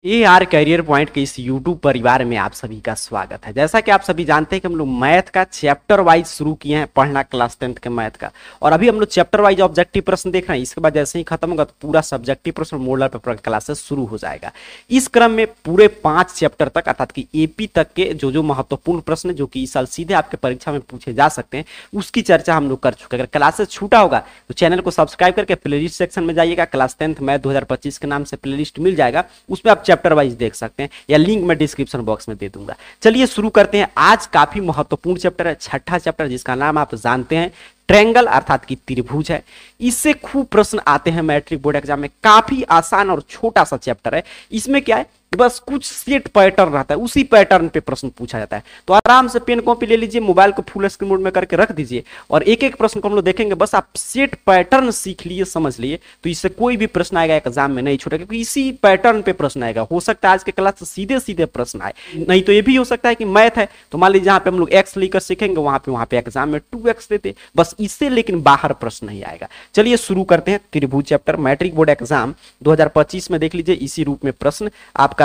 A R career point के इस YouTube परिवार में आप सभी का स्वागत है। जैसा कि आप सभी जानते हैं कि हम लोग मैथ का चैप्टर वाइज शुरू किए हैं पढ़ना क्लास 10th के मैथ का, और अभी हम लोग चैप्टर वाइज ऑब्जेक्टिव प्रश्न देख रहे हैं। इसके बाद जैसे ही खत्म होगा तो पूरा सब्जेक्टिव प्रश्न मॉडल पेपर क्लासेस शुरू हो जाएगा। इस क्रम में पूरे 5 चैप्टर तक अर्थात कि एपी तक के जो महत्वपूर्ण प्रश्न जो कि इस साल सीधे आपके परीक्षा में पूछे जा सकते हैं उसकी चर्चा हम लोग कर चुके हैं। अगर क्लासेस छूटा होगा तो चैनल को सब्सक्राइब करके प्लेलिस्ट सेक्शन में जाइएगा, क्लास 10th मैथ 2025 के नाम से प्लेलिस्ट मिल जाएगा, उसमें आप चैप्टर वाइज देख सकते हैं या लिंक मैं डिस्क्रिप्शन बॉक्स में दे दूंगा। चलिए शुरू करते हैं। आज काफी महत्वपूर्ण चैप्टर है, छठा चैप्टर, जिसका नाम आप जानते हैं ट्रायंगल अर्थात कि त्रिभुज है। इससे खूब प्रश्न आते हैं मैट्रिक बोर्ड एग्जाम में। काफी आसान और छोटा सा चैप्टर है। इसमें क्या है, बस कुछ सेट पैटर्न रहता है, उसी पैटर्न पे प्रश्न पूछा जाता है। तो आराम से पेन कॉपी ले लीजिए, मोबाइल को फुल स्क्रीन मोड में करके रख दीजिए और एक एक प्रश्न को हम लोग देखेंगे। बस आप सेट पैटर्न सीख लिए, समझ लिए, तो इससे कोई भी प्रश्न आएगा एग्जाम में नहीं छूटेगा, क्योंकि इसी पैटर्न पे प्रश्न आएगा। हो सकता है आज के क्लास से सीधे सीधे प्रश्न आए, नहीं तो ये भी हो सकता है कि मैथ है तो मान लीजिए जहां पे हम लोग एक्स लेकर सीखेंगे वहां पे एग्जाम में 2x देते, बस इससे लेकिन बाहर प्रश्न नहीं आएगा। चलिए शुरू करते हैं। त्रिभुज चैप्टर मैट्रिक बोर्ड एग्जाम 2025 में देख लीजिए, इसी रूप में प्रश्न आपका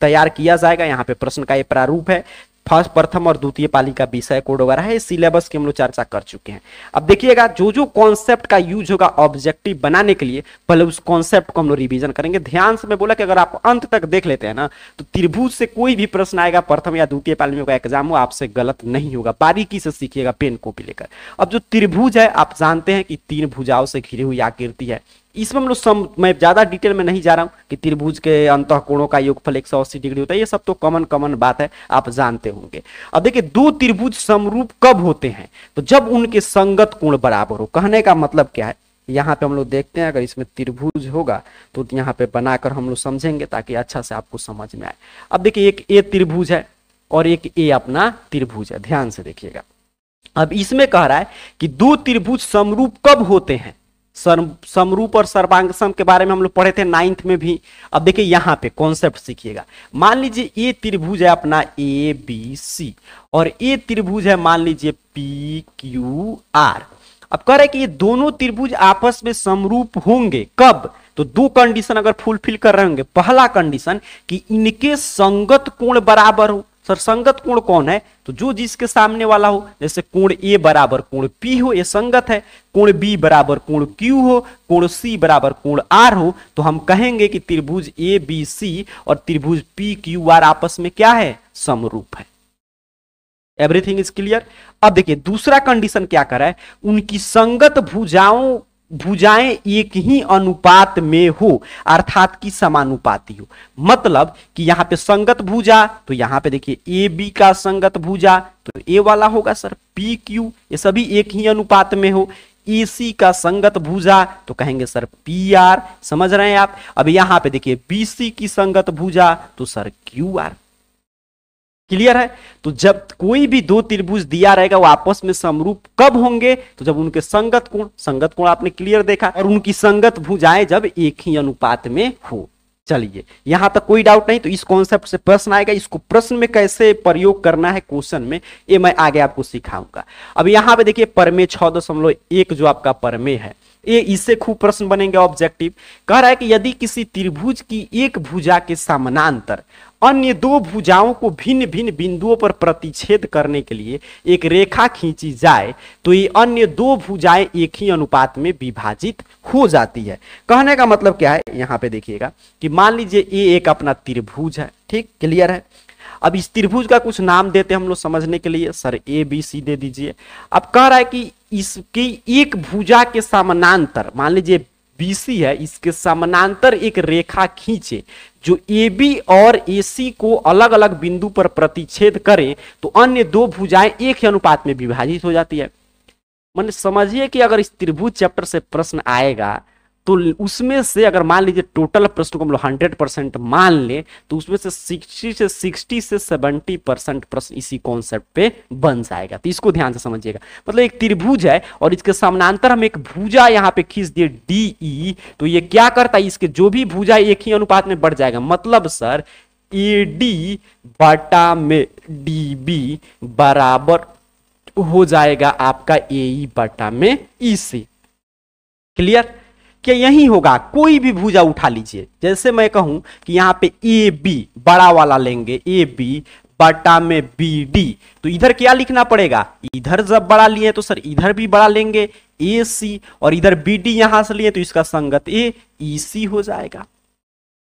तैयार किया जाएगा। यहाँ पे प्रश्न का ये प्रारूप है। फर्स्ट, प्रथम और द्वितीय पाली का विषय कोड वगैरह है, सिलेबस की हम लोग चर्चा कर चुके हैं। अब देखिएगा जो कॉन्सेप्ट का यूज होगा ऑब्जेक्टिव बनाने के लिए, पहले उस कॉन्सेप्ट को हम लोग रिवीजन करेंगे। ध्यान से मैं बोला कि अगर आप अंत तक देख लेते हैं ना तो त्रिभुज से कोई भी प्रश्न आएगा, प्रथम या द्वितीय पाली में एग्जाम हो, आपसे गलत नहीं होगा। बारीकी से सीखिएगा पेन कॉपी लेकर। अब जो त्रिभुज है आप जानते हैं कि 3 भुजाओं से घिरी हुई आकृति है। इसमें हम लोग मैं ज्यादा डिटेल में नहीं जा रहा हूं कि त्रिभुज के अंतःकोणों का योगफल 180 डिग्री होता है, ये सब तो कॉमन बात है, आप जानते होंगे। अब देखिए, 2 त्रिभुज समरूप कब होते हैं? तो जब उनके संगत कोण बराबर हो। कहने का मतलब क्या है, यहाँ पे हम लोग देखते हैं, अगर इसमें त्रिभुज होगा तो यहाँ पे बनाकर हम लोग समझेंगे ताकि अच्छा से आपको समझ में आए। अब देखिए, एक ए त्रिभुज है और एक ए अपना त्रिभुज है, ध्यान से देखिएगा। अब इसमें कह रहा है कि 2 त्रिभुज समरूप कब होते हैं। समरूप और सर्वांग सम के बारे में हम लोग पढ़े थे 9th में भी। अब देखिए यहां पे कॉन्सेप्ट सीखिएगा। मान लीजिए ये त्रिभुज है अपना ए बी सी और ये त्रिभुज है मान लीजिए पी क्यू आर। अब कह रहे कि ये दोनों त्रिभुज आपस में समरूप होंगे कब? तो 2 कंडीशन अगर फुलफिल कर रहे होंगे। पहला कंडीशन कि इनके संगत कोण बराबर हो। सर संगत कोण कौन है? तो जो जिसके सामने वाला हो, जैसे कोण ए बराबर कोण पी हो, ये संगत है। कोण बी बराबर कोण क्यू हो, कोण सी बराबर कोण आर हो, तो हम कहेंगे कि त्रिभुज ए बी सी और त्रिभुज पी क्यू आर आपस में क्या है? समरूप है। Everything is clear. अब देखिए दूसरा कंडीशन क्या कर रहा है, उनकी संगत भुजाएं एक ही अनुपात में हो, अर्थात की समानुपाती हो। मतलब कि यहां पे संगत भुजा, तो यहां पे देखिए ए बी का संगत भुजा तो ए वाला होगा सर पी क्यू, ये सभी एक ही अनुपात में हो। ए सी का संगत भुजा तो कहेंगे सर पी आर। समझ रहे हैं आप? अब यहां पे देखिए बी सी की संगत भुजा तो सर क्यू आर। क्लियर है? तो जब कोई भी 2 त्रिभुज दिया रहेगा वो आपस में समरूप कब होंगे? तो जब उनके संगत कोण आपने क्लियर देखा, और उनकी संगत भुजाएं जब एक ही अनुपात में हो। चलिए यहां तक कोई डाउट नहीं। तो इस कॉन्सेप्ट से प्रश्न आएगा, इसको प्रश्न में कैसे प्रयोग करना है क्वेश्चन में, ये मैं आगे आपको सिखाऊंगा। अब यहां पे देखिए प्रमेय 6.1 जो आपका प्रमेय है, ये इससे खूब प्रश्न बनेंगे ऑब्जेक्टिव। कह रहा है कि यदि किसी त्रिभुज की एक भुजा के समानांतर अन्य 2 भुजाओं को भिन्न भिन्न बिंदुओं पर प्रतिच्छेद करने के लिए एक रेखा खींची जाए तो ये अन्य 2 भुजाएं एक ही अनुपात में विभाजित हो जाती है। कहने का मतलब क्या है, यहां पे देखिएगा कि मान लीजिए ये एक अपना त्रिभुज है, ठीक क्लियर है। अब इस त्रिभुज का कुछ नाम देते हैं हम लोग समझने के लिए, सर ए बी सी दे दीजिए। अब कह रहा है कि इसकी एक भुजा के समानांतर, मान लीजिए बीसी है, इसके समानांतर एक रेखा खींचे जो ए बी और ए सी को अलग अलग बिंदु पर प्रतिच्छेद करे तो अन्य 2 भुजाएं एक ही अनुपात में विभाजित हो जाती है। मैंने समझिए कि अगर इस त्रिभुज चैप्टर से प्रश्न आएगा तो उसमें से अगर मान लीजिए टोटल प्रश्न को हम लोग 100% मान ले तो उसमें से 60 से 70% प्रश्न इसी कॉन्सेप्ट पे बन जाएगा। तो इसको ध्यान से समझिएगा। मतलब एक त्रिभुज है और इसके समानांतर हम एक भुजा यहां पे खींच दिए डी ई, तो ये क्या करता है, इसके जो भी भुजा एक ही अनुपात में बढ़ जाएगा। मतलब सर ए डी बटा में डी बी बराबर हो जाएगा आपका ए ई बटा में ई सी। क्लियर? क्या यही होगा? कोई भी भुजा उठा लीजिए, जैसे मैं कहूं कि यहाँ पे ए बी बड़ा वाला लेंगे, ए बी बटा में बी डी, तो इधर क्या लिखना पड़ेगा? इधर जब बड़ा लिए तो सर इधर भी बड़ा लेंगे ए सी, और इधर बी डी यहां से लिए तो इसका संगत ए ई सी हो जाएगा।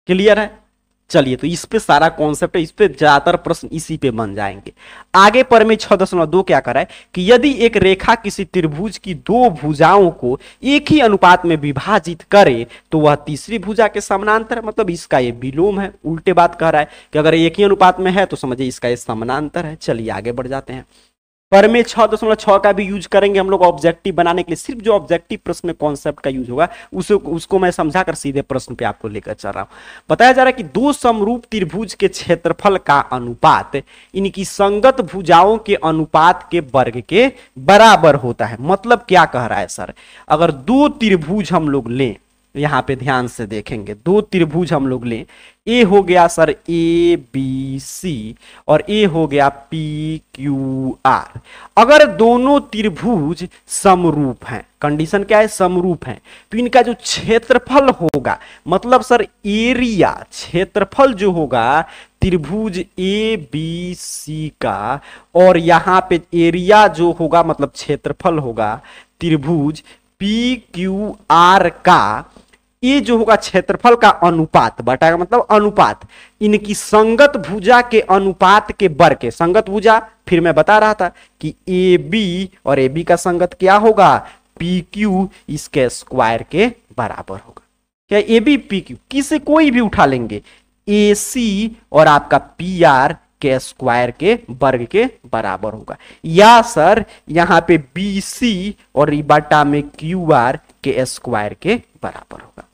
क्लियर है? चलिए, तो इस पे सारा कॉन्सेप्ट है, इस पे ज्यादातर प्रश्न इसी पे बन जाएंगे। आगे पर में 6.2 क्या कर रहा है कि यदि एक रेखा किसी त्रिभुज की दो भुजाओं को एक ही अनुपात में विभाजित करे तो वह तीसरी भुजा के समानांतर है। मतलब इसका ये विलोम है, उल्टे बात कह रहा है कि अगर एक ही अनुपात में है तो समझिए इसका ये समानांतर है। चलिए आगे बढ़ जाते हैं। पर में 6.6 का भी यूज करेंगे हम लोग ऑब्जेक्टिव बनाने के लिए। सिर्फ जो ऑब्जेक्टिव प्रश्न में कॉन्सेप्ट का यूज होगा उसको मैं समझाकर सीधे प्रश्न पे आपको लेकर चल रहा हूं। बताया जा रहा है कि दो समरूप त्रिभुज के क्षेत्रफल का अनुपात इनकी संगत भुजाओं के अनुपात के वर्ग के बराबर होता है। मतलब क्या कह रहा है सर? अगर दो त्रिभुज हम लोग लें, यहां पे ध्यान से देखेंगे, दो त्रिभुज हम लोग लें, ए हो गया सर ए बी सी और ए हो गया पी क्यू आर। अगर दोनों त्रिभुज समरूप हैं, कंडीशन क्या है? समरूप हैं, तो इनका जो क्षेत्रफल होगा, मतलब सर एरिया, क्षेत्रफल जो होगा त्रिभुज ए बी सी का, और यहां पे एरिया जो होगा मतलब क्षेत्रफल होगा त्रिभुज पी क्यू आर का, ये जो होगा क्षेत्रफल का अनुपात, बटा का मतलब अनुपात, इनकी संगत भुजा के अनुपात के वर्ग के। संगत भुजा फिर मैं बता रहा था कि ए बी और ए बी का संगत क्या होगा? पी क्यू, इसके स्क्वायर के बराबर होगा। क्या ए बी पी क्यू किसे कोई भी उठा लेंगे, ए सी और आपका पी आर के स्क्वायर के वर्ग के बराबर होगा। या सर यहां पे बी सी और बटा में क्यू आर के स्क्वायर के बराबर होगा।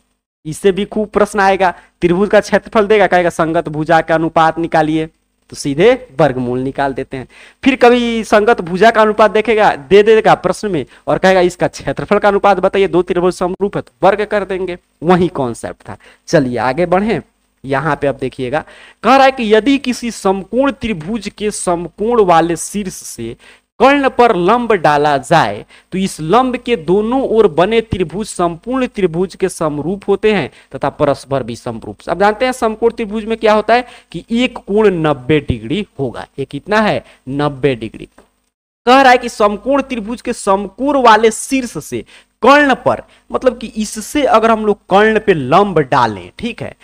इससे भी खूब प्रश्न आएगा, त्रिभुज का क्षेत्रफल देगा, कहेगा संगत भुजा का अनुपात निकालिए, तो सीधे वर्गमूल निकाल देते हैं। फिर कभी संगत भुजा का अनुपात देखेगा, दे देगा प्रश्न में, और कहेगा इसका क्षेत्रफल का अनुपात बताइए, दो त्रिभुज समरूप है तो वर्ग कर देंगे। वही कॉन्सेप्ट था। चलिए आगे बढ़े। यहां पे अब देखिएगा, कह रहा है कि यदि किसी समकोण त्रिभुज के समकोण वाले शीर्ष से कर्ण पर लंब डाला जाए तो इस लंब के दोनों ओर बने त्रिभुज संपूर्ण त्रिभुज के समरूप होते हैं तथा परस्पर भी समरूप। अब जानते हैं समकोण त्रिभुज में क्या होता है कि एक कोण 90 डिग्री होगा। ये कितना है? 90 डिग्री। कह रहा है कि समकोण त्रिभुज के समकोण वाले शीर्ष से कर्ण पर, मतलब कि इससे अगर हम लोग कर्ण पे लंब डालें, ठीक है,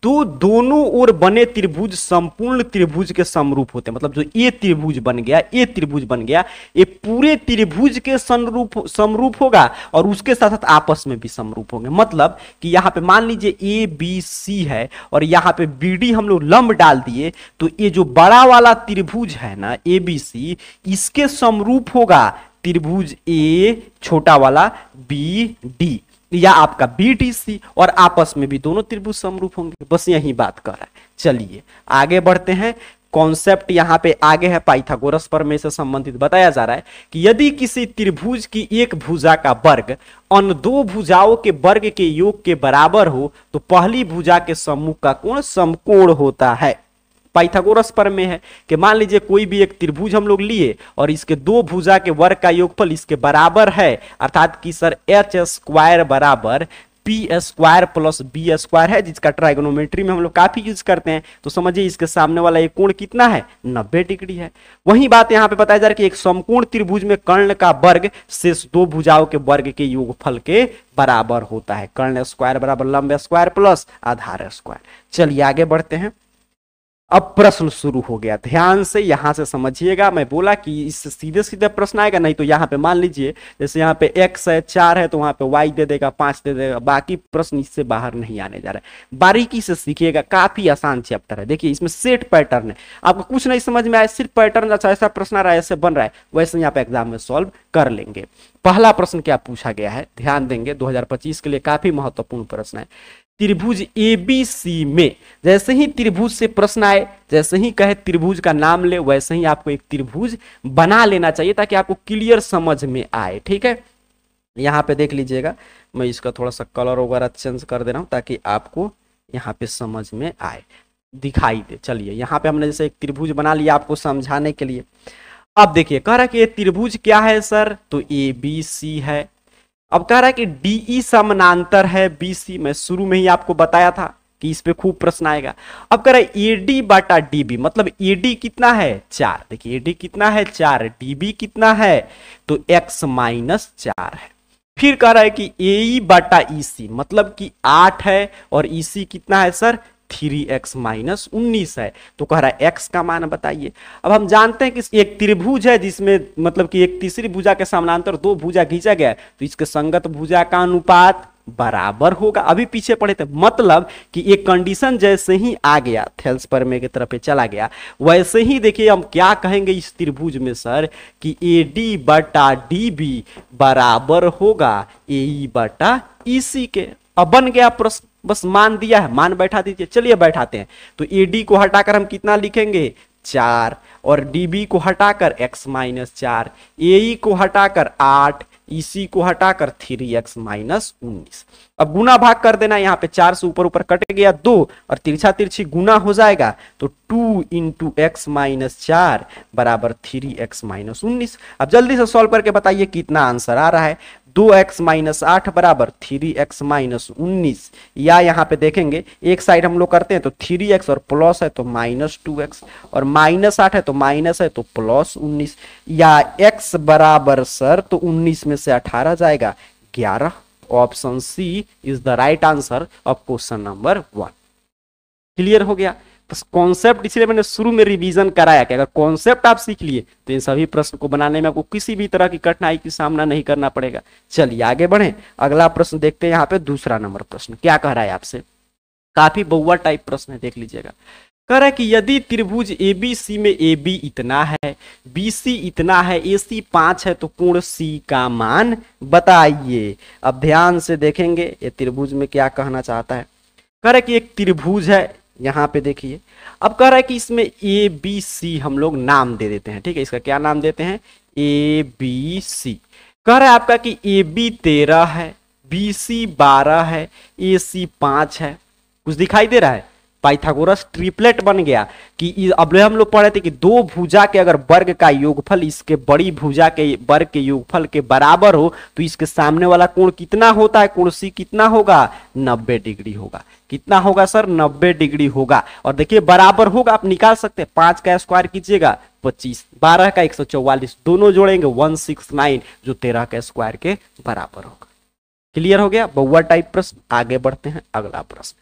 तो दोनों ओर बने त्रिभुज संपूर्ण त्रिभुज के समरूप होते हैं। मतलब जो ये त्रिभुज बन गया, ये त्रिभुज बन गया, ये पूरे त्रिभुज के समरूप होगा और उसके साथ साथ आपस में भी समरूप होंगे। मतलब कि यहाँ पे मान लीजिए ए बी सी है और यहाँ पे बी डी हम लोग लंब डाल दिए, तो ये जो बड़ा वाला त्रिभुज है ना ए बी सी, इसके समरूप होगा त्रिभुज ए छोटा वाला बी डी, या आपका बीटीसी, और आपस में भी दोनों त्रिभुज समरूप होंगे। बस यही बात कर रहा है। चलिए आगे बढ़ते हैं। कॉन्सेप्ट यहां पे आगे है, पाइथागोरस प्रमेय से संबंधित बताया जा रहा है कि यदि किसी त्रिभुज की एक भुजा का वर्ग अन्य दो भुजाओं के वर्ग के योग के बराबर हो तो पहली भुजा के सम्मुख का कोण समकोण होता है। पाइथागोरस प्रमेय है कि मान लीजिए कोई भी एक त्रिभुज हम लोग लिए और इसके दो भुजा के वर्ग का योगफल इसके बराबर है, अर्थात कि सर एच स्क्वायर बराबर P square plus B square है, जिसका ट्राइगोनोमेट्री में हम लोग काफी यूज करते हैं। तो समझिए इसके सामने वाला एक कोण कितना है? 90 डिग्री है। वही बात यहाँ पे बताया जा रहा है कि एक समकोण त्रिभुज में कर्ण का वर्ग शेष दो भुजाओं के वर्ग के योगफल के बराबर होता है। कर्ण स्क्वायर बराबर लंब स्क्वायर प्लस आधार स्क्वायर। चलिए आगे बढ़ते हैं। अब प्रश्न शुरू हो गया, ध्यान से यहां से समझिएगा। मैं बोला कि इससे सीधे सीधे प्रश्न आएगा, नहीं तो यहां पे मान लीजिए जैसे यहाँ पे x है 4 है तो वहां पे y दे देगा 5 दे देगा, बाकी प्रश्न इससे बाहर नहीं आने जा रहा है। बारीकी से सीखिएगा, काफी आसान चैप्टर है। देखिए इसमें सेट पैटर्न है, आपको कुछ नहीं समझ में आया, सिर्फ पैटर्न अच्छा ऐसा प्रश्न आ रहा है, ऐसे बन रहा है, वैसे यहाँ पे एग्जाम में सॉल्व कर लेंगे। पहला प्रश्न क्या पूछा गया है, ध्यान देंगे, 2025 के लिए काफी महत्वपूर्ण प्रश्न है। त्रिभुज ABC में जैसे ही त्रिभुज से प्रश्न आए, जैसे ही कहे त्रिभुज का नाम ले, वैसे ही आपको एक त्रिभुज बना लेना चाहिए ताकि आपको क्लियर समझ में आए। ठीक है, यहाँ पे देख लीजिएगा, मैं इसका थोड़ा सा कलर वगैरह चेंज कर दे रहा हूं ताकि आपको यहाँ पे समझ में आए, दिखाई दे। चलिए यहाँ पे हमने जैसे एक त्रिभुज बना लिया आपको समझाने के लिए। अब देखिए कह रहा है कि ये त्रिभुज क्या है सर, तो ABC है, अब कह रहा है कि डीई समानांतर है बीसी, मैं शुरू में ही आपको बताया था कि इस पे खूब प्रश्न आएगा। अब कह रहा है एडी बटा डीबी, मतलब एडी कितना है 4, देखिए एडी कितना है 4, डीबी कितना है तो x माइनस 4 है। फिर कह रहा है कि एई बटा ईसी, मतलब कि 8 है और ईसी कितना है सर 3x माइनस 19 है, तो कह रहा है x का मान बताइए। अब हम जानते हैं कि एक त्रिभुज है जिसमें मतलब कि एक तीसरी भुजा के समानांतर दो भुजा खींचा गया है, तो इसके संगत भुजा का अनुपात बराबर होगा। अभी पीछे पढ़े थे, मतलब कि एक कंडीशन जैसे ही आ गया थेल्स प्रमेय की तरफ चला गया, वैसे ही देखिए हम क्या कहेंगे इस त्रिभुज में सर कि एडी बटा डीबी बराबर होगा एई बटा ईसी के। अब बन गया प्रश्न, बस मान दिया है, मान बैठा दीजिए। चलिए बैठाते हैं, तो एडी को हटाकर हम कितना लिखेंगे 4, और डीबी को हटाकर x माइनस 4, एई को हटाकर 8, इसी को हटाकर 3x माइनस 19। अब गुना भाग कर देना, यहाँ पे 4 से ऊपर ऊपर कट गया 2 और तिरछा तिरछी गुना हो जाएगा, तो 2 इंटू एक्स माइनस 4 बराबर 3x माइनस 19। अब जल्दी से सॉल्व करके बताइए कितना आंसर आ रहा है। 2x माइनस 8 बराबर 3x माइनस 19, या यहाँ पे देखेंगे एक साइड हम लोग करते हैं तो 3x और प्लस है तो माइनस 2x, और माइनस 8 है तो माइनस है तो प्लस 19, या x बराबर सर तो 19 में से 18 जाएगा 11। Option C is the right answer of question number 1। Clear हो गया? बस कॉन्सेप्ट इसलिए मैंने शुरू में रिवीजन कराया कि अगर कॉन्सेप्ट आप सीख लिए तो इन सभी प्रश्न को बनाने में आपको किसी भी तरह की कठिनाई की सामना नहीं करना पड़ेगा। चलिए आगे बढ़े, अगला प्रश्न देखते हैं। यहाँ पे दूसरा नंबर प्रश्न क्या कह रहा है आपसे, काफी बहुआ टाइप प्रश्न है, देख लीजिएगा। कह रहा है कि यदि त्रिभुज एबीसी में AB इतना है, BC इतना है, AC 5 है, तो कोण C का मान बताइए। अब ध्यान से देखेंगे ये त्रिभुज में क्या कहना चाहता है। कह रहा है कि एक त्रिभुज है, यहाँ पे देखिए। अब कह रहा है कि इसमें ABC हम लोग नाम दे देते हैं, ठीक है। इसका क्या नाम देते हैं ABC। कह रहा है आपका कि AB 13 है, BC 12 है, AC 5 है। कुछ दिखाई दे रहा है? पाइथागोरस ट्रिपलेट बन गया कि अब हम लोग पढ़े थे कि दो भुजा के अगर वर्ग का योगफल इसके बड़ी भुजा के वर्ग के योगफल के बराबर हो तो इसके सामने वाला कोण कितना होता है, कोण सी कितना होगा 90 डिग्री होगा। कितना होगा सर 90 डिग्री होगा। और देखिए बराबर होगा आप निकाल सकते हैं, 5 का स्क्वायर कीजिएगा 25, 12 का 144, दोनों जोड़ेंगे 169 जो 13 का स्क्वायर के बराबर होगा। क्लियर हो गया? बहुआ टाइप प्रश्न। आगे बढ़ते हैं, अगला प्रश्न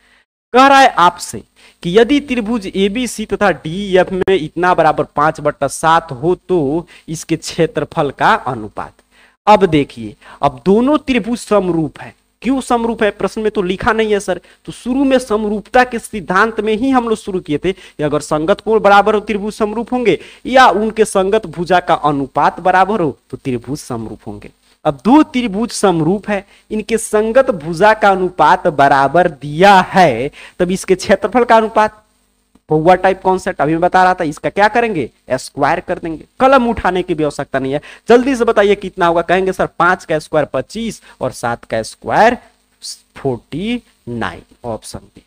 कह रहा है आपसे कि यदि त्रिभुज ABC तथा DEF में इतना बराबर 5/7 हो तो इसके क्षेत्रफल का अनुपात। अब देखिए, अब दोनों त्रिभुज समरूप है। क्यों समरूप है? प्रश्न में तो लिखा नहीं है सर। तो शुरू में समरूपता के सिद्धांत में ही हम लोग शुरू किए थे कि अगर संगत कोण बराबर हो त्रिभुज समरूप होंगे, या उनके संगत भुजा का अनुपात बराबर हो तो त्रिभुज समरूप होंगे। अब दो त्रिभुज समरूप है, इनके संगत भुजा का अनुपात बराबर दिया है, तब इसके क्षेत्रफल का अनुपात, बहुआ टाइप कॉन्सेप्ट अभी मैं बता रहा था, इसका क्या करेंगे स्क्वायर कर देंगे। कलम उठाने की भी आवश्यकता नहीं है। जल्दी से बताइए कितना होगा। कहेंगे सर 5 का स्क्वायर 25 और 7 का स्क्वायर 49। Option B.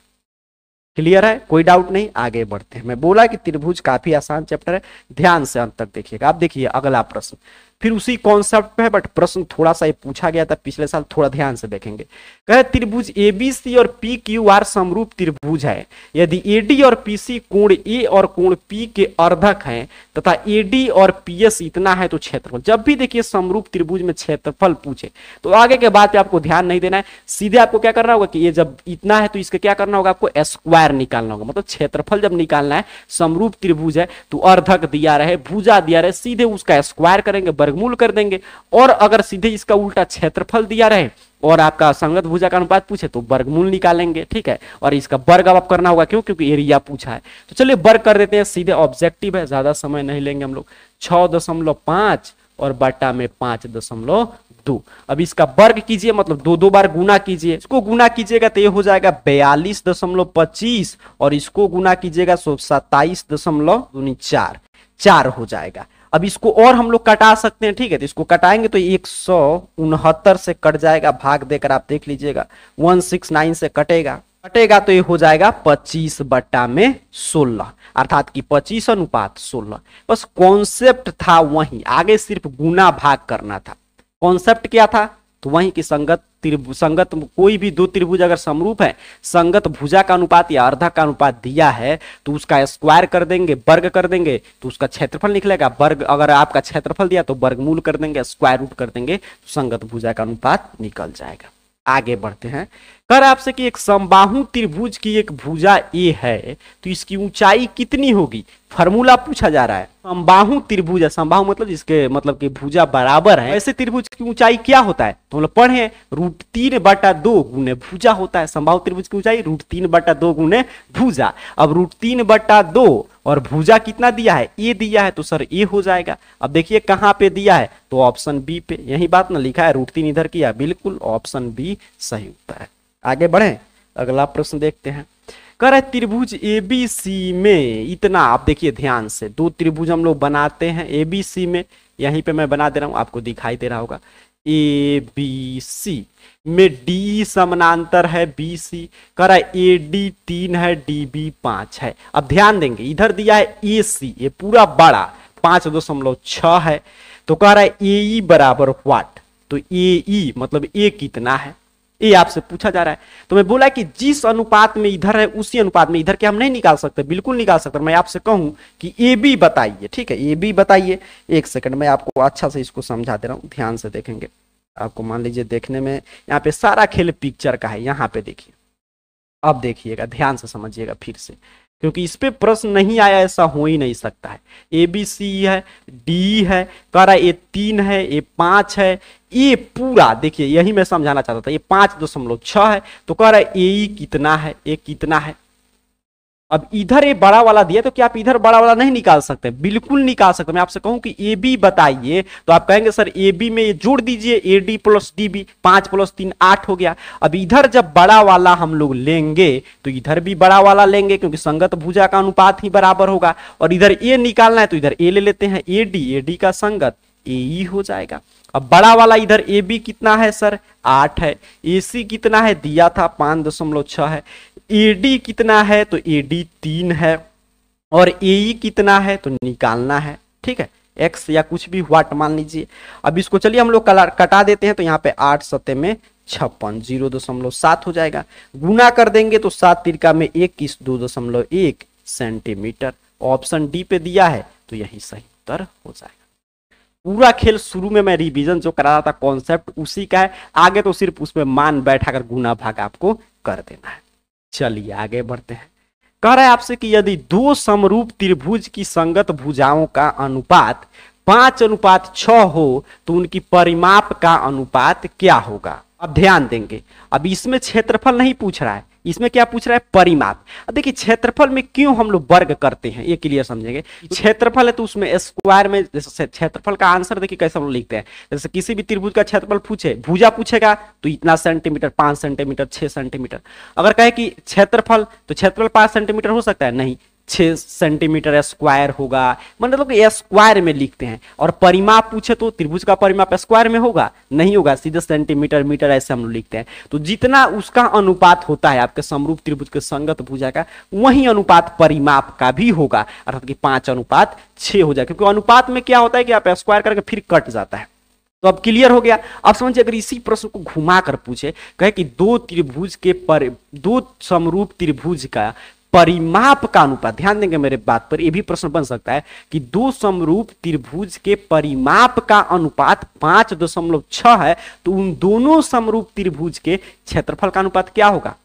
क्लियर है? कोई डाउट नहीं? आगे बढ़ते हैं। मैं बोला कि त्रिभुज काफी आसान चैप्टर है, ध्यान से अंत तक देखिएगा। आप देखिए अगला प्रश्न फिर उसी कॉन्सेप्ट पे है, बट प्रश्न थोड़ा सा ये पूछा गया था पिछले साल, थोड़ा ध्यान से देखेंगे। कहे त्रिभुज ABC और PQR समरूप त्रिभुज है, यदि AD और PC कोण A और कोण P के अर्धक हैं तथा AD और PS इतना है तो क्षेत्रफल। जब भी देखिए समरूप त्रिभुज में क्षेत्रफल पूछे तो आगे के बात पे आपको ध्यान नहीं देना है, सीधे आपको क्या करना होगा कि ये जब इतना है तो इसका क्या करना होगा, आपको स्क्वायर निकालना होगा। मतलब क्षेत्रफल जब निकालना है, समरूप त्रिभुज है तो अर्धक दिया रहे, भुजा दिया रहे, सीधे उसका स्क्वायर करेंगे, वर्गमूल कर देंगे। और अगर सीधे इसका उल्टा क्षेत्रफल दिया रहे और आपका संगत भुजा का अनुपात पूछे तो वर्गमूल निकालेंगे, ठीक है। और इसका वर्ग अब करना होगा, क्यों? क्योंकि एरिया पूछा है। तो चलिए वर्ग कर देते हैं, सीधे ऑब्जेक्टिव है, ज्यादा समय नहीं लेंगे हम लोग। 6.5 और बटा में 5.2। अब इसका वर्ग कीजिए, मतलब दो बार गुना कीजिए। इसको गुना कीजिएगा तो ये हो जाएगा 42.25 और इसको गुना कीजिएगा 27.4 हो जाएगा। अब इसको और हम लोग कटा सकते हैं, ठीक है। तो इसको कटाएंगे तो 169 से कट जाएगा, भाग देकर आप देख लीजिएगा 169 से कटेगा तो ये हो जाएगा 25/16, अर्थात कि 25:16। बस कॉन्सेप्ट था वही, आगे सिर्फ गुना भाग करना था। कॉन्सेप्ट क्या था तो वहीं की संगत कोई भी दो त्रिभुज अगर समरूप है, संगत भुजा का अनुपात या अर्धा का अनुपात दिया है तो उसका स्क्वायर कर देंगे, वर्ग कर देंगे तो उसका क्षेत्रफल निकलेगा। वर्ग अगर आपका क्षेत्रफल दिया तो वर्गमूल कर देंगे, स्क्वायर रूट कर देंगे तो संगत भुजा का अनुपात निकल जाएगा। आगे बढ़ते हैं। कर आपसे कि एक समबाहु त्रिभुज की एक भुजा ए है तो इसकी ऊंचाई कितनी होगी, फार्मूला पूछा जा रहा है। समबाहु त्रिभुज है, समबाहु मतलब जिसके मतलब कि भुजा बराबर है, ऐसे त्रिभुज की ऊंचाई क्या होता है तो हम लोग पढ़े हैं √3/2 गुने भुजा होता है। समबाहु त्रिभुज की ऊंचाई √3/2 गुने भुजा। अब √3/2 और भुजा कितना दिया है, ए दिया है तो सर ए हो जाएगा। अब देखिए कहां पे दिया है तो ऑप्शन बी पे, यही बात ना लिखा है, √3 इधर किया, बिल्कुल ऑप्शन बी सही उत्तर है। आगे बढ़े, अगला प्रश्न देखते हैं। कह रहे त्रिभुज एबीसी में इतना, आप देखिए ध्यान से, दो त्रिभुज हम लोग बनाते हैं एबीसी में, यहीं पे मैं बना दे रहा हूं, आपको दिखाई दे रहा होगा। एबीसी में डी समानांतर है बीसी, कह रहा है एडी 3 है, डीबी 5 है। अब ध्यान देंगे इधर दिया है एसी, ये पूरा बड़ा 5.6 है, तो कह रहा है एई बराबर व्हाट, तो एई मतलब ए कितना है, ये आपसे पूछा जा रहा है। तो मैं बोला कि जिस अनुपात में इधर है उसी अनुपात में इधर के हम नहीं निकाल सकते, बिल्कुल निकाल सकते। मैं आपसे कहूं कि ए बी बताइए, ठीक है, ए बी बताइए। एक सेकंड में आपको अच्छा से इसको समझा दे रहा हूं, ध्यान से देखेंगे। आपको मान लीजिए देखने में यहाँ पे सारा खेल पिक्चर का है, यहाँ पे देखिए, अब देखिएगा ध्यान से समझिएगा फिर से, क्योंकि इस पे प्रश्न नहीं आया ऐसा हो ही नहीं सकता है। ए बी सी है, डी है, कह रहा है ए 3 है, ए 5 है, ये पूरा देखिए, यही मैं समझाना चाहता था, ये 5.6 है, तो कह रहा है ए कितना है, ए कितना है। अब इधर ये बड़ा वाला दिया तो क्या आप इधर बड़ा वाला नहीं निकाल सकते, बिल्कुल निकाल सकते। मैं आपसे कहूं कि ए बी बताइए तो आप कहेंगे सर ए बी में ये जोड़ दीजिए, A D plus D B, 5 + 3 8 हो गया। अब इधर जब बड़ा वाला हम लोग लेंगे तो इधर भी बड़ा वाला लेंगे, क्योंकि संगत भुजा का अनुपात ही बराबर होगा। और इधर ए निकालना है तो इधर ए ले लेते हैं, ए डी का संगत ए हो जाएगा। अब बड़ा वाला इधर ए बी कितना है सर 8 है, ए सी कितना है दिया था 5.6 है, एडी कितना है तो एडी 3 है, और एई कितना है तो निकालना है, ठीक है, एक्स या कुछ भी व्हाट मान लीजिए। अब इसको चलिए हम लोग कटा देते हैं, तो यहाँ पे 8 सत्ते में 56, 0.7 हो जाएगा। गुना कर देंगे तो 7 तिरका में 21, 2.1 सेंटीमीटर। ऑप्शन डी पे दिया है तो यही सही उत्तर हो जाएगा। पूरा खेल शुरू में मैं रिवीजन जो करा रहा था कॉन्सेप्ट उसी का है, आगे तो सिर्फ उसमें मान बैठाकर गुना भाग आपको कर देना है। चलिए आगे बढ़ते हैं। कह रहा है आपसे कि यदि दो समरूप त्रिभुज की संगत भुजाओं का अनुपात 5:6 हो तो उनकी परिमाप का अनुपात क्या होगा। अब ध्यान देंगे, अब इसमें क्षेत्रफल नहीं पूछ रहा है, इसमें क्या पूछ रहा है परिमाप। अब देखिए क्षेत्रफल में क्यों हम लोग वर्ग करते हैं ये क्लियर समझेंगे। क्षेत्रफल है तो उसमें स्क्वायर में, जैसे क्षेत्रफल का आंसर देखिए कैसे हम लोग लिखते हैं, जैसे किसी भी त्रिभुज का क्षेत्रफल पूछे, भुजा पूछेगा तो इतना सेंटीमीटर, 5 सेंटीमीटर, 6 सेंटीमीटर। अगर कहे कि क्षेत्रफल तो क्षेत्रफल 5 सेंटीमीटर हो सकता है, नहीं 6 सेंटीमीटर स्क्वायर होगा, मतलब कि स्क्वायर में लिखते हैं। और परिमाप पूछे तो त्रिभुज का परिमाप स्क्वायर में होगा, नहीं होगा, सीधे सेंटीमीटर मीटर ऐसे हम लोग लिखते हैं। तो जितना उसका अनुपात होता है आपके समरूप त्रिभुज के संगत भुजा का, वही अनुपात परिमाप का भी होगा, अर्थात कि 5:6 हो जाए, क्योंकि अनुपात में क्या होता है कि आप स्क्वायर करके फिर कट जाता है। तो अब क्लियर हो गया। अब समझिए अगर इसी प्रश्न को घुमा कर पूछे, कहे कि दो समरूप त्रिभुज का परिमाप का अनुपात, ध्यान देंगे मेरे बात पर, यह भी प्रश्न बन सकता है कि दो समरूप त्रिभुज के परिमाप का अनुपात 5.6 है, तो उन दोनों समरूप त्रिभुज के क्षेत्रफल का अनुपात क्या होगा,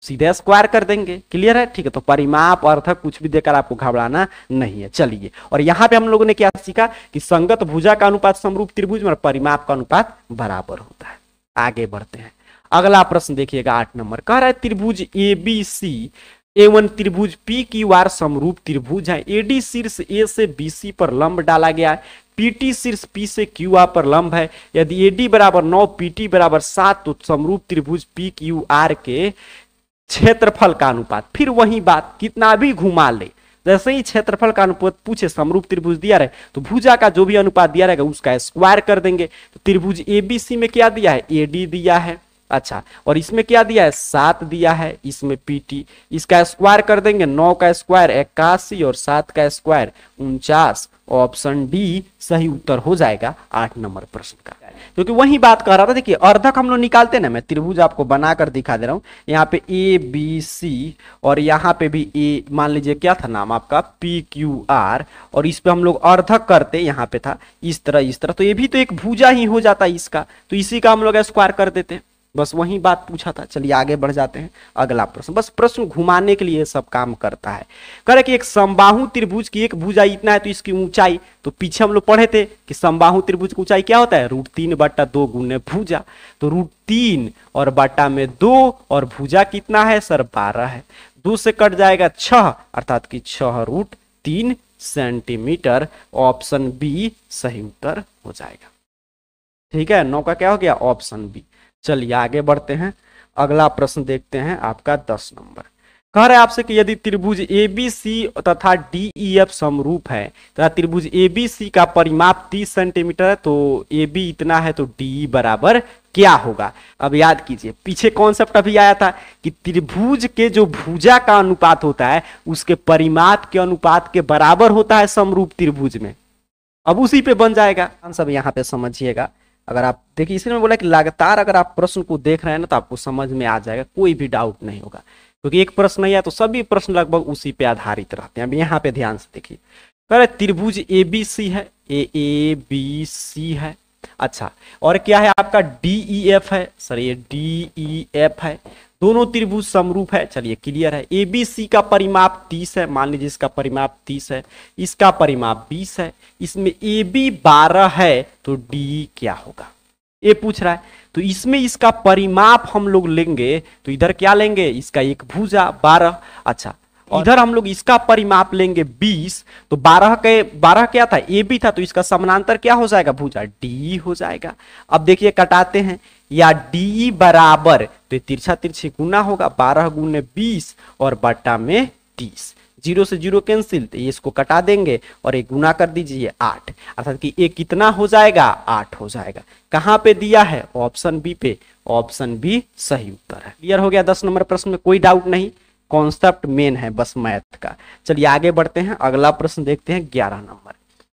सीधे स्क्वायर कर देंगे। क्लियर है, ठीक है। तो परिमाप अर्थक कुछ भी देकर आपको घबराना नहीं है। चलिए, और यहां पे हम लोगों ने क्या सीखा कि संगत भुजा का अनुपात समरूप त्रिभुज में और परिमाप का अनुपात बराबर होता है। आगे बढ़ते हैं, अगला प्रश्न देखिएगा 8 नंबर। कह रहा है त्रिभुज एबीसी एवं त्रिभुज पी क्यू आर समरूप त्रिभुज है। एडी शीर्ष ए से बीसी पर लंब डाला गया है, पीटी शीर्ष पी से क्यू आर पर लंब है। यदि एडी बराबर 9, पीटी बराबर 7, तो समरूप त्रिभुज पी क्यू आर के क्षेत्रफल का अनुपात, फिर वही बात, कितना भी घुमा ले, जैसे ही क्षेत्रफल का अनुपात पूछे, समरूप त्रिभुज दिया रहे तो भुजा का जो भी अनुपात दिया रहेगा उसका स्क्वायर कर देंगे। तो त्रिभुज एबीसी में क्या दिया है, एडी दिया है, अच्छा, और इसमें क्या दिया है 7 दिया है, इसमें पीटी, इसका स्क्वायर कर देंगे, 9 का स्क्वायर 81 और 7 का स्क्वायर 49। ऑप्शन डी सही उत्तर हो जाएगा 8 नंबर प्रश्न का। क्योंकि वही बात कर रहा था, देखिए अर्धक हम लोग निकालते ना, मैं त्रिभुज आपको बनाकर दिखा दे रहा हूं, यहाँ पे ए बी सी और यहाँ पे भी ए, मान लीजिए क्या था नाम आपका पी क्यू आर, और इस पे हम लोग अर्धक करते, यहाँ पे था इस तरह, तो ये भी तो एक भुजा ही हो जाता है इसका, तो इसी का हम लोग स्क्वायर कर देते, बस वही बात पूछा था। चलिए आगे बढ़ जाते हैं, अगला प्रश्न, बस प्रश्न घुमाने के लिए सब काम करता है। कह रहे कि एक समबाहु त्रिभुज की एक भुजा इतना है तो इसकी ऊंचाई, तो पीछे हम लोग पढ़े थे कि समबाहु त्रिभुज की ऊंचाई क्या होता है √3/2 गुने भुजा, तो √3 और बटा में 2 और भुजा कितना है सर 12 है, 2 से कट जाएगा 6 अर्थात कि 6√3 सेंटीमीटर। ऑप्शन बी सही उत्तर हो जाएगा। ठीक है, 9 का क्या हो गया ऑप्शन बी। चलिए आगे बढ़ते हैं, अगला प्रश्न देखते हैं आपका 10 नंबर। कह रहे आपसे कि यदि त्रिभुज ABC तथा DEF समरूप है तथा त्रिभुज ABC का परिमाप 30 सेंटीमीटर है, तो AB इतना है तो DE बराबर क्या होगा। अब याद कीजिए पीछे कॉन्सेप्ट अभी आया था कि त्रिभुज के जो भुजा का अनुपात होता है उसके परिमाप के अनुपात के बराबर होता है समरूप त्रिभुज में, अब उसी पे बन जाएगा। सब यहाँ पे समझिएगा, अगर आप देखिए इसलिए मैं बोला कि लगातार अगर आप प्रश्न को देख रहे हैं ना तो आपको समझ में आ जाएगा, कोई भी डाउट नहीं होगा, क्योंकि एक प्रश्न नहीं है तो सभी प्रश्न लगभग उसी पे आधारित रहते हैं। अब यहाँ पे ध्यान से देखिए, कह रहे त्रिभुज ABC है, ABC है, अच्छा, और क्या है आपका DEF है, सर ये DEF है, दोनों त्रिभुज समरूप है। चलिए क्लियर है, ABC का परिमाप 30 है, मान लीजिए इसका परिमाप 30 है, इसका परिमाप 20 है, इसमें AB 12 है तो DE क्या होगा ये पूछ रहा है। तो इसमें इसका परिमाप हम लोग लेंगे तो इधर क्या लेंगे, इसका एक भुजा 12, अच्छा, इधर हम लोग इसका परिमाप लेंगे 20, तो 12 क्या था AB था, तो इसका समानांतर क्या हो जाएगा भुजा DE हो जाएगा। अब देखिए कटाते हैं, या DE बराबर, तो तिरछा तिरछी गुना होगा 12 गुने 20 और बटा में 30, 0 से 0 कैंसिल, तो इसको कटा देंगे और एक गुना कर दीजिए 8, अर्थात कि एक कितना हो जाएगा 8 हो जाएगा। कहां पे दिया है ऑप्शन बी पे, ऑप्शन बी सही उत्तर है। क्लियर हो गया 10 नंबर प्रश्न में, कोई डाउट नहीं, कॉन्सेप्ट मेन है बस मैथ का। चलिए आगे बढ़ते हैं, अगला प्रश्न देखते हैं 11 नंबर।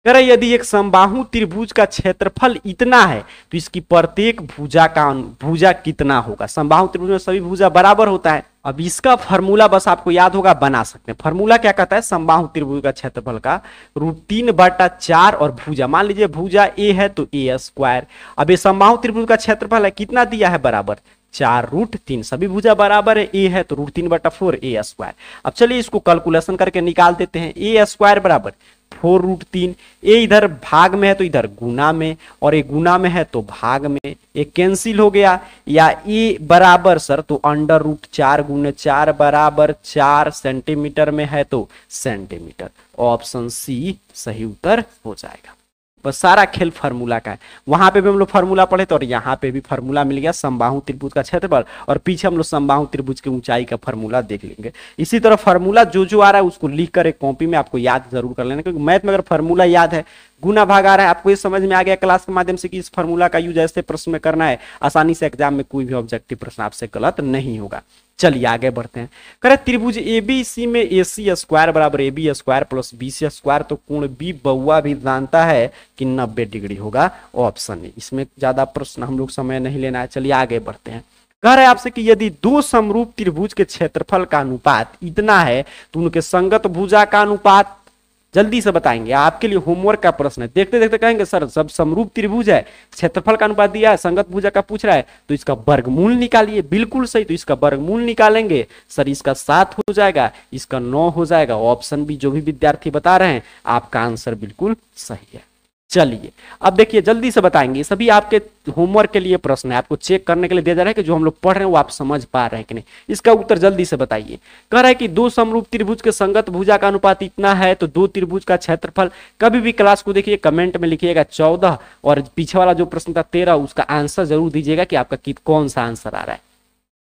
कह रहे यदि एक समबाहु त्रिभुज का क्षेत्रफल इतना है तो इसकी प्रत्येक भुजा कितना होगा। समबाहु त्रिभुज में सभी भुजा बराबर होता है। अब इसका फॉर्मूला बस आपको याद होगा, बना सकते हैं। फॉर्मूला क्या कहता है, समबाहु त्रिभुज का क्षेत्रफल का √3/4 और भुजा, मान लीजिए भुजा A है तो A²। अब ये समबाहु त्रिभुज का क्षेत्रफल है, कितना दिया है बराबर 4√3, सभी भुजा बराबर है, A है तो √3/4 A²। अब चलिए इसको कैलकुलेशन करके निकाल देते हैं, A² बराबर 4√3, ए इधर भाग में है तो इधर गुना में, और ए गुना में है तो भाग में, एक कैंसिल हो गया, या ए बराबर सर तो √4 गुने 4 बराबर 4 सेंटीमीटर में है तो सेंटीमीटर। ऑप्शन सी सही उत्तर हो जाएगा। बस सारा खेल फार्मूला का है, वहां पे भी हम लोग फार्मूला पढ़े थे और यहाँ पे भी फार्मूला मिल गया समबाहु त्रिभुज का क्षेत्रफल, और पीछे हम लोग समबाहु त्रिभुज की ऊंचाई का फार्मूला देख लेंगे। इसी तरह फार्मूला जो आ रहा है उसको लिख कर एक कॉपी में आपको याद जरूर कर लेना, क्योंकि मैथ में अगर फार्मूला याद है, गुना भाग आ रहा है, आपको ये समझ में आ गया क्लास के माध्यम से कि इस फार्मूला का यूज ऐसे प्रश्न में करना है, आसानी से एग्जाम में कोई भी ऑब्जेक्टिव प्रश्न आपसे गलत नहीं होगा। चलिए आगे बढ़ते हैं। कह रहे त्रिभुज ABC में AC² बराबर AB² प्लस BC², तो कोण B बउआ भी जानता है कि 90 डिग्री होगा। ऑप्शन है, इसमें ज्यादा प्रश्न हम लोग समय नहीं लेना है। चलिए आगे बढ़ते हैं। कह रहे आपसे कि यदि दो समरूप त्रिभुज के क्षेत्रफल का अनुपात इतना है तो उनके संगत भुजा का अनुपात जल्दी से बताएंगे। आपके लिए होमवर्क का प्रश्न है, देखते देखते कहेंगे सर सब समरूप त्रिभुज है, क्षेत्रफल का अनुपात दिया है, संगत भुजा का पूछ रहा है, तो इसका वर्गमूल निकालिए। बिल्कुल सही, तो इसका वर्गमूल निकालेंगे सर, इसका 7 हो जाएगा, इसका 9 हो जाएगा। ऑप्शन बी जो भी विद्यार्थी बता रहे हैं आपका आंसर बिल्कुल सही है। चलिए अब देखिए जल्दी से बताएंगे, सभी आपके होमवर्क के लिए प्रश्न है, आपको चेक करने के लिए दिया जा रहा है कि जो हम लोग पढ़ रहे हैं वो आप समझ पा रहे हैं कि नहीं। इसका उत्तर जल्दी से बताइए। कह रहा है कि दो समरूप त्रिभुज के संगत भुजा का अनुपात इतना है तो दो त्रिभुज का क्षेत्रफल, कभी भी क्लास को देखिए कमेंट में लिखिएगा 14 और पीछे वाला जो प्रश्न था 13, उसका आंसर जरूर दीजिएगा कि आपका कौन सा आंसर आ रहा है।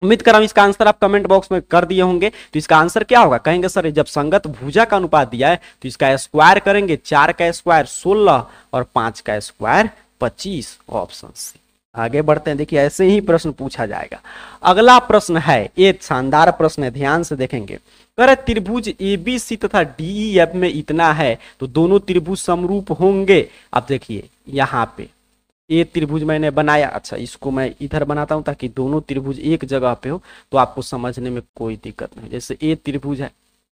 उम्मीद कर रहा हूं इसका आंसर आप कमेंट बॉक्स में कर दिए होंगे। तो इसका आंसर क्या होगा, कहेंगे सर जब संगत भुजा का अनुपात दिया है तो इसका स्क्वायर करेंगे, 4 का स्क्वायर 16 और 5 का स्क्वायर 25। Option C. आगे बढ़ते हैं, देखिए ऐसे ही प्रश्न पूछा जाएगा। अगला प्रश्न है, ये शानदार प्रश्न है, ध्यान से देखेंगे। कह रहे त्रिभुज एबीसी तथा डीईएफ में इतना है तो दोनों त्रिभुज समरूप होंगे। अब देखिए यहाँ पे ये त्रिभुज मैंने बनाया, अच्छा इसको मैं इधर बनाता हूं ताकि दोनों त्रिभुज एक जगह पे हो तो आपको समझने में कोई दिक्कत नहीं। जैसे ये त्रिभुज है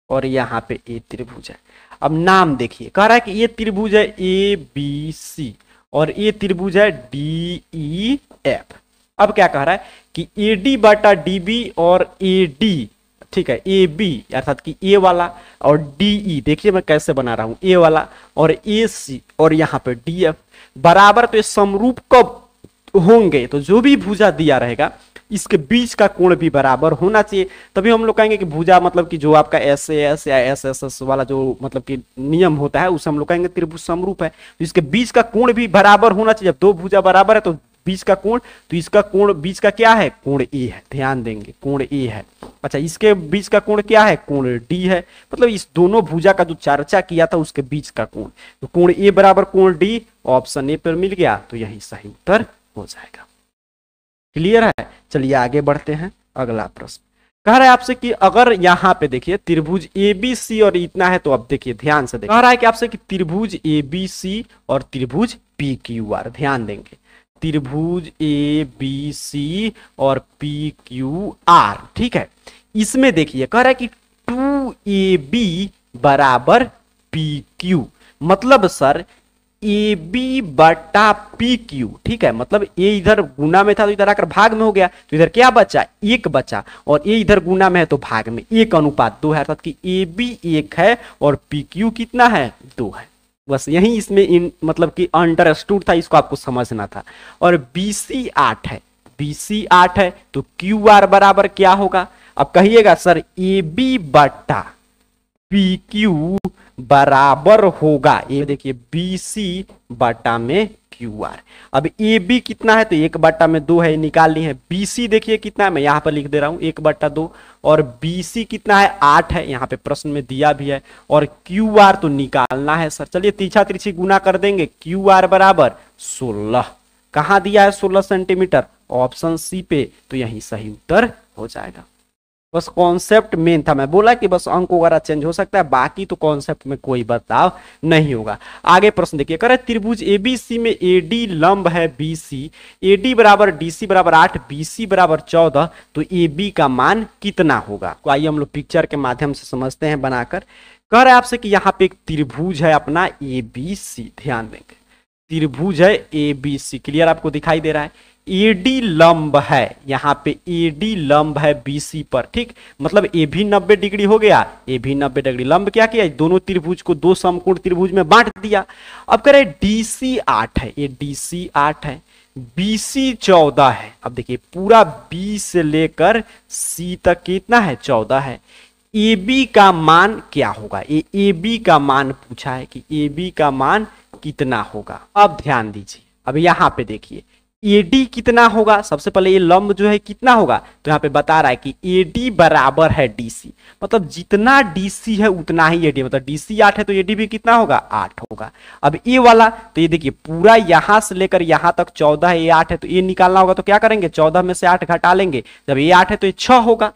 और यहाँ पे ये त्रिभुज है। अब नाम देखिए, कह रहा है कि ये त्रिभुज है ए बी सी और ये त्रिभुज है डी ई एफ। अब क्या कह रहा है कि ए डी बटा डी बी और ए डी, ठीक है, ए बी अर्थात कि ए वाला और डी ई, देखिए मैं कैसे बना रहा हूं, ए वाला और ए सी और यहाँ पे डी एफ बराबर, तो ये समरूप कब होंगे, तो जो भी भुजा दिया रहेगा इसके बीच का कोण भी बराबर होना चाहिए। तभी हम लोग कहेंगे कि भुजा मतलब कि जो आपका एस एस या एस एस एस वाला जो मतलब कि नियम होता है उसे हम लोग कहेंगे त्रिभुज समरूप है। तो इसके बीच का कोण भी बराबर होना चाहिए। जब दो भुजा बराबर है तो बीच का कोण, तो इसका कोण बीच का क्या है, कोण ए है, ध्यान देंगे कोण ए है। अच्छा इसके बीच का कोण क्या है, कोण डी है। मतलब इस दोनों भुजा का जो चर्चा किया था उसके बीच का कोण, तो कोण ए बराबर कोण डी, ऑप्शन ए पर मिल गया तो यही सही उत्तर हो जाएगा। क्लियर है, चलिए आगे बढ़ते हैं। अगला प्रश्न कह रहा है आपसे कि अगर यहाँ पे देखिए त्रिभुज ए बी सी और इतना है, तो अब देखिए ध्यान से देखिए, कह रहा है कि आपसे कि त्रिभुज ए बी सी और त्रिभुज पी क्यू आर, ध्यान देंगे त्रिभुज ए बी सी और पी क्यू आर, ठीक है। इसमें देखिए कह रहा है कि 2AB बराबर पी क्यू, मतलब सर ए बी बटा पी क्यू, ठीक है। मतलब ये इधर गुना में था तो इधर आकर भाग में हो गया, तो इधर क्या बचा, एक बचा, और ये इधर गुना में है तो भाग में, 1:2 है, अर्थात कि ए बी 1 है और पी क्यू कितना है, 2 है। बस यही इसमें मतलब कि अंडरस्टूड था, इसको आपको समझना था। और BC 8 है, BC 8 है तो QR बराबर क्या होगा, अब कहिएगा सर AB बटा PQ बराबर होगा, ये देखिए BC बटा में QR। अब AB कितना है, तो 1/2 है, निकालनी है। BC देखिए कितना है, मैं यहाँ पर लिख दे रहा हूँ 1/2, और BC कितना है, 8 है, यहाँ पे प्रश्न में दिया भी है, और QR तो निकालना है सर। चलिए तीछा तिरछी गुना कर देंगे, QR बराबर 16, कहाँ दिया है 16 सेंटीमीटर, ऑप्शन सी पे, तो यही सही उत्तर हो जाएगा। बस कॉन्सेप्ट मेन था, मैं बोला कि बस अंक वगैरह चेंज हो सकता है, बाकी तो कॉन्सेप्ट में कोई बदलाव नहीं होगा। आगे प्रश्न देखिए, कह रहे त्रिभुज एबीसी में एडी लंब है बीसी, एडी बराबर डीसी बराबर 8, बीसी बराबर 14, तो एबी का मान कितना होगा। तो आइए हम लोग पिक्चर के माध्यम से समझते हैं बनाकर। कह रहे आपसे कि यहाँ पे एक त्रिभुज है अपना एबीसी, ध्यान देंगे त्रिभुज है एबीसी, क्लियर आपको दिखाई दे रहा है। एडी लंब है, यहाँ पे एडी लंब है बीसी पर, ठीक, मतलब ए भी 90 डिग्री हो गया, ए भी 90 डिग्री। लंब क्या किया, दोनों त्रिभुज को दो समकोण त्रिभुज में बांट दिया। अब कह रहे डीसी 8 है, ये डीसी 8 है, बीसी 14 है। अब देखिए पूरा बी से लेकर सी तक कितना है, 14 है। ए बी का मान क्या होगा, ये ए बी का मान पूछा है कि ए बी का मान कितना होगा। अब ध्यान दीजिए, अब यहाँ पे देखिए एडी कितना होगा, सबसे पहले ये लंब जो है कितना होगा, तो यहाँ पे बता रहा है कि एडी बराबर है डीसी, मतलब जितना डीसी है उतना ही एडी, मतलब डीसी 8 है तो एडी भी कितना होगा, 8 होगा। अब ये वाला तो ये देखिए पूरा यहां से लेकर यहां तक 14 है, ये 8 है, तो ये निकालना होगा, तो क्या करेंगे 14 में से 8 घटा लेंगे, जब ये 8 है तो ये 6 होगा।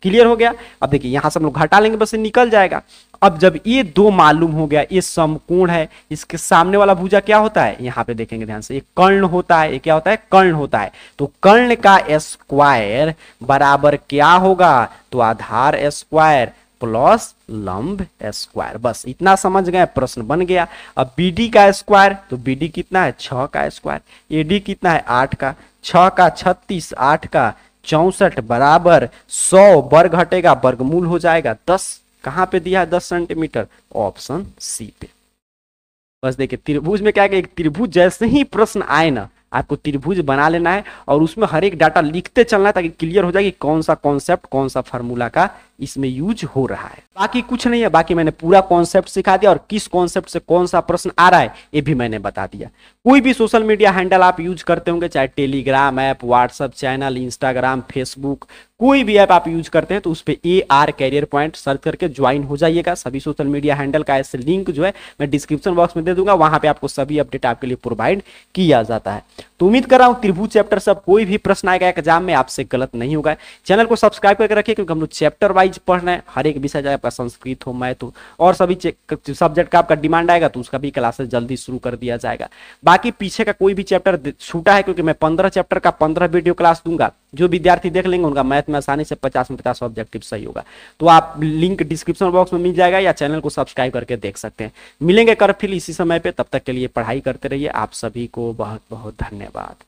क्लियर हो गया। अब देखिए यहां से हम लोग घटा लेंगे, बस ये निकल जाएगा। अब जब ये दो मालूम हो गया, ये समकोण है, इसके सामने वाला भुजा क्या होता है, यहाँ पे देखेंगे ध्यान से, ये कर्ण होता है, ये क्या होता है, कर्ण होता है। तो कर्ण का स्क्वायर बराबर क्या होगा, तो आधार स्क्वायर प्लस लंब स्क्वायर। बस इतना समझ गए, प्रश्न बन गया। अब BD का स्क्वायर, तो BD कितना है, 6 का स्क्वायर। AD कितना है, 8 का, 6 का 36, 8 का 64 बराबर 100, वर्ग हटेगा वर्गमूल हो जाएगा 10। कहां पे दिया है, 10 सेंटीमीटर, ऑप्शन सी पे। बस देखिए त्रिभुज में क्या है, एक त्रिभुज जैसे ही प्रश्न आए ना, आपको त्रिभुज बना लेना है और उसमें हर एक डाटा लिखते चलना है ताकि क्लियर हो जाए कि कौन सा कॉन्सेप्ट कौन सा फार्मूला का इसमें यूज हो रहा है। बाकी कुछ नहीं है, बाकी मैंने पूरा कॉन्सेप्ट सिखा दिया और किस कॉन्सेप्ट से कौन सा प्रश्न आ रहा है ये भी मैंने बता दिया। कोई भी सोशल मीडिया हैंडल आप यूज करते होंगे, चाहे Telegram app, WhatsApp channel, Instagram, Facebook, कोई भी ऐप आप यूज करते हैं तो उस पर AR कैरियर पॉइंट सर्च करके ज्वाइन हो जाइएगा। सभी सोशल मीडिया हैंडल का ऐसे लिंक जो है मैं डिस्क्रिप्शन बॉक्स में दे दूंगा, वहां पे आपको सभी अपडेट आपके लिए प्रोवाइड किया जाता है। तो उम्मीद कर रहा हूं त्रिभुज चैप्टर से कोई भी प्रश्न आएगा एग्जाम में आपसे गलत नहीं होगा। चैनल को सब्सक्राइब करके रखिए क्योंकि हम लोग चैप्टर वाइज पढ़ रहे हैं। हर एक विषय चाहे आपका संस्कृत हो, मैथ हो और सभी सब्जेक्ट का आपका डिमांड आएगा तो उसका भी क्लासेस जल्दी शुरू कर दिया जाएगा। बाकी पीछे का कोई भी चैप्टर छूटा है क्योंकि मैं 15 चैप्टर का 15 वीडियो क्लास दूंगा, जो विद्यार्थी देख लेंगे उनका मैथ में आसानी से 50 में 50 ऑब्जेक्टिव सही होगा। तो आप लिंक डिस्क्रिप्शन बॉक्स में मिल जाएगा या चैनल को सब्सक्राइब करके देख सकते हैं। मिलेंगे कर फिर इसी समय पे, तब तक के लिए पढ़ाई करते रहिए। आप सभी को बहुत बहुत धन्यवाद।